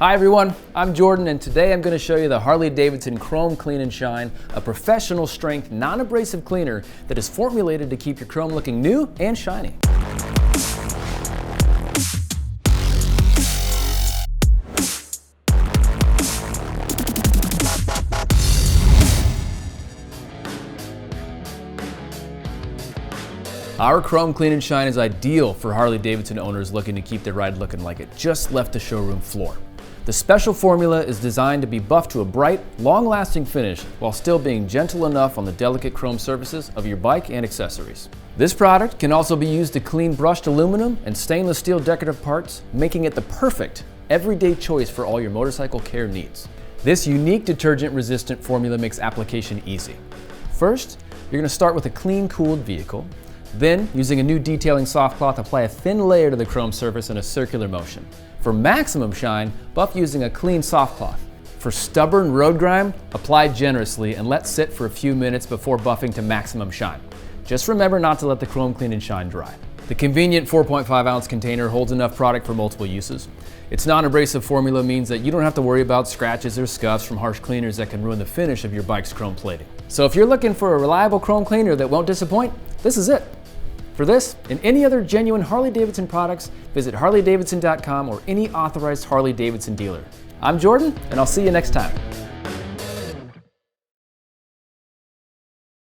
Hi everyone, I'm Jordan, and today I'm going to show you the Harley-Davidson Chrome Clean Shine, a professional strength, non-abrasive cleaner that is formulated to keep your chrome looking new and shiny. Our Chrome Clean and Shine is ideal for Harley-Davidson owners looking to keep their ride looking like it just left the showroom floor. The special formula is designed to be buffed to a bright, long-lasting finish while still being gentle enough on the delicate chrome surfaces of your bike and accessories. This product can also be used to clean brushed aluminum and stainless steel decorative parts, making it the perfect everyday choice for all your motorcycle care needs. This unique detergent-resistant formula makes application easy. First, you're going to start with a clean, cooled vehicle. Then, using a new detailing soft cloth, apply a thin layer to the chrome surface in a circular motion. For maximum shine, buff using a clean soft cloth. For stubborn road grime, apply generously and let sit for a few minutes before buffing to maximum shine. Just remember not to let the Chrome Clean and Shine dry. The convenient 4.5 ounce container holds enough product for multiple uses. Its non-abrasive formula means that you don't have to worry about scratches or scuffs from harsh cleaners that can ruin the finish of your bike's chrome plating. So if you're looking for a reliable chrome cleaner that won't disappoint, this is it. For this and any other genuine Harley-Davidson products, visit harleydavidson.com or any authorized Harley-Davidson dealer. I'm Jordan, and I'll see you next time.